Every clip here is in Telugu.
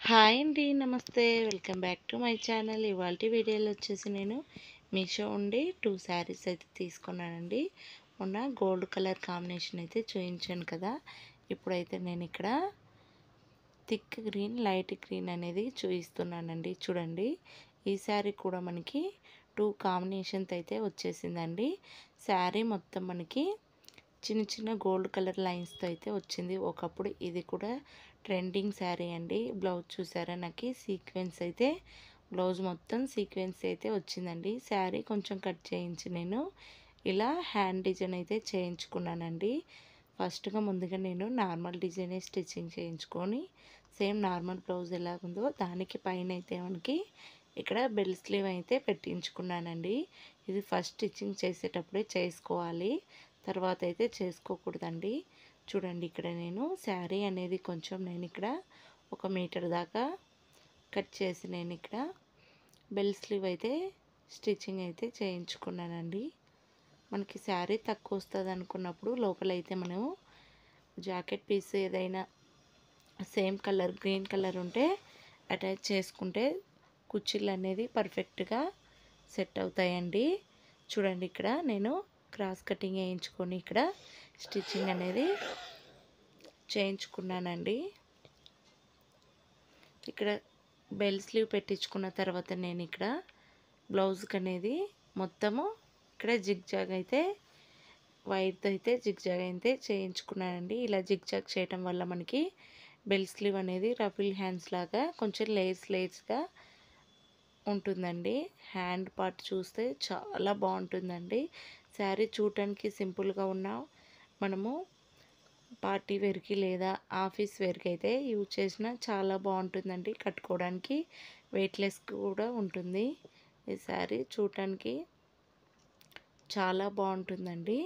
హాయ్ అండి, నమస్తే. Welcome back to my channel. ఇవాల్టి వీడియోలో వచ్చేసి నేను మీషో ఉండి 2 శారీస్ అయితే తీసుకున్నానండి. మొన్న గోల్డ్ కలర్ కాంబినేషన్ అయితే చూయించాను కదా. ఇప్పుడైతే నేను ఇక్కడ థిక్ గ్రీన్, లైట్ గ్రీన్ అనేది చూపిస్తున్నానండి. చూడండి, ఈ శారీ కూడా మనకి 2 కాంబినేషన్స్ అయితే వచ్చేసిందండి. శారీ మొత్తం మనకి చిన్న చిన్న గోల్డ్ కలర్ లైన్స్తో అయితే వచ్చింది. ఒకప్పుడు ఇది కూడా ట్రెండింగ్ శారీ అండి. బ్లౌజ్ చూసారా, నాకు సీక్వెన్స్ అయితే బ్లౌజ్ మొత్తం సీక్వెన్స్ అయితే వచ్చిందండి. శారీ కొంచెం కట్ చేయించి నేను ఇలా హ్యాండ్ డిజైన్ అయితే చేయించుకున్నానండి. ఫస్ట్గా ముందుగా నేను నార్మల్ డిజైనే స్టిచ్చింగ్ చేయించుకొని సేమ్ నార్మల్ బ్లౌజ్ ఎలాగుందో దానికి పైన అయితే మనకి ఇక్కడ బెల్ స్లీవ్ అయితే పెట్టించుకున్నానండి. ఇది ఫస్ట్ స్టిచ్చింగ్ చేసేటప్పుడే చేసుకోవాలి, తర్వాత అయితే చేసుకోకూడదండి. చూడండి, ఇక్కడ నేను శారీ అనేది కొంచెం నేను ఇక్కడ 1 మీటర్ దాకా కట్ చేసి నేను ఇక్కడ బెల్ స్లీవ్ అయితే స్టిచ్చింగ్ అయితే చేయించుకున్నానండి. మనకి శారీ తక్కువ వస్తుంది అనుకున్నప్పుడు లోపలైతే మనం జాకెట్ పీస్ ఏదైనా సేమ్ కలర్ గ్రీన్ కలర్ ఉంటే అటాచ్ చేసుకుంటే కుచ్చిళ్ళు అనేది పర్ఫెక్ట్గా సెట్ అవుతాయండి. చూడండి, ఇక్కడ నేను క్రాస్ కటింగ్ వేయించుకొని ఇక్కడ స్టిచ్చింగ్ అనేది చేయించుకున్నానండి. ఇక్కడ బెల్ స్లీవ్ పెట్టించుకున్న తర్వాత నేను ఇక్కడ బ్లౌజ్కి అనేది మొత్తము ఇక్కడ జిగ్జాగ్ అయితే వైర్తో అయితే జిగ్జాగ్ అయితే చేయించుకున్నానండి. ఇలా జిగ్జాగ్ చేయటం వల్ల మనకి బెల్ స్లీవ్ అనేది రఫిల్ హ్యాండ్స్ లాగా కొంచెం లేయర్స్గా ఉంటుందండి. హ్యాండ్ పార్ట్ చూస్తే చాలా బాగుంటుందండి. శారీ చూడటానికి సింపుల్గా ఉన్న మనము పార్టీ వేర్కి లేదా ఆఫీస్ వేర్కి అయితే యూజ్ చేసినా చాలా బాగుంటుందండి. కట్టుకోవడానికి వెయిట్లెస్ కూడా ఉంటుంది. ఈ శారీ చూడటానికి చాలా బాగుంటుందండి.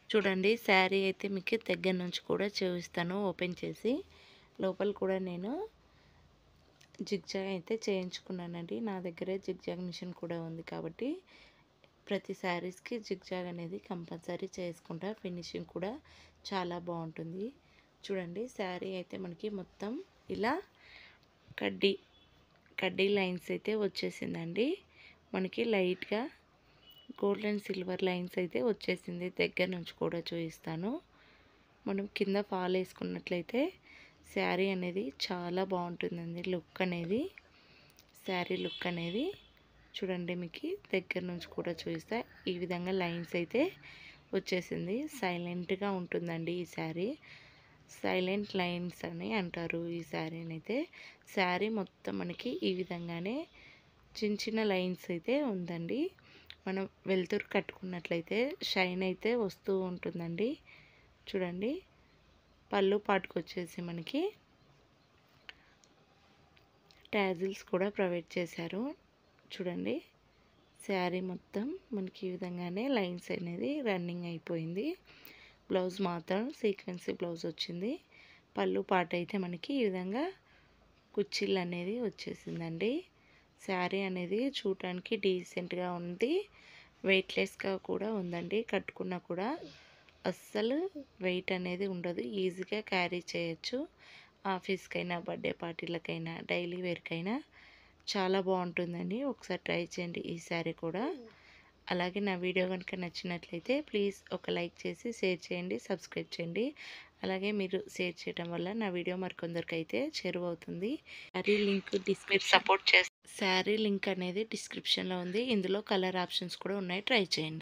చూడండి, శారీ అయితే మీకు దగ్గర నుంచి కూడా చూపిస్తాను ఓపెన్ చేసి. లోపల కూడా నేను జిగ్జాగ్ అయితే చేయించుకున్నానండి. నా దగ్గరే జిగ్జాగ్ మిషన్ కూడా ఉంది కాబట్టి ప్రతి శారీస్కి జిగ్జాగ్ అనేది కంపల్సరీ చేసుకుంటా. ఫినిషింగ్ కూడా చాలా బాగుంటుంది. చూడండి, శారీ అయితే మనకి మొత్తం ఇలా కడ్డీ లైన్స్ అయితే వచ్చేసిందండి. మనకి లైట్గా గోల్డ్ అండ్ సిల్వర్ లైన్స్ అయితే వచ్చేసింది. దగ్గర నుంచి కూడా చూపిస్తాను. మనం కింద ఫాల్ వేసుకున్నట్లయితే శారీ అనేది చాలా బాగుంటుందండి. లుక్ అనేది, శారీ లుక్ అనేది చూడండి, మీకు దగ్గర నుంచి కూడా చూపిస్తే ఈ విధంగా లైన్స్ అయితే వచ్చేసింది. సైలెంట్గా ఉంటుందండి ఈ శారీ. సైలెంట్ లైన్స్ అని అంటారు ఈ శారీని అయితే. శారీ మొత్తం మనకి ఈ విధంగానే చిన్న చిన్న లైన్స్ అయితే ఉందండి. మనం వెలుతురు కట్టుకున్నట్లయితే షైన్ అయితే వస్తూ ఉంటుందండి. చూడండి, పళ్ళు పాటుకు వచ్చేసి మనకి ట్యాజిల్స్ కూడా ప్రొవైడ్ చేశారు. చూడండి, శారీ మొత్తం మనకి ఈ విధంగానే లైన్స్ అనేది రన్నింగ్ అయిపోయింది. బ్లౌజ్ మాత్రం సీక్వెన్సీ బ్లౌజ్ వచ్చింది. పళ్ళు పాట అయితే మనకి ఈ విధంగా కుచ్చిళ్ళు అనేది వచ్చేసిందండి. శారీ అనేది చూడటానికి డీసెంట్గా ఉంది, వెయిట్లెస్గా కూడా ఉందండి. కట్టుకున్నా కూడా అస్సలు వెయిట్ అనేది ఉండదు, ఈజీగా క్యారీ చేయొచ్చు. ఆఫీస్కైనా, బర్త్డే పార్టీలకైనా, డైలీ వేర్కైనా చాలా బాగుంటుందండి. ఒకసారి ట్రై చేయండి ఈ శారీ కూడా. అలాగే నా వీడియో కనుక నచ్చినట్లయితే ప్లీజ్ ఒక లైక్ చేసి షేర్ చేయండి, సబ్స్క్రైబ్ చేయండి. అలాగే మీరు షేర్ చేయడం వల్ల నా వీడియో మరికొందరికి అయితే చేరువవుతుంది. శారీ లింక్ అనేది డిస్క్రిప్షన్లో ఉంది. ఇందులో కలర్ ఆప్షన్స్ కూడా ఉన్నాయి, ట్రై చేయండి.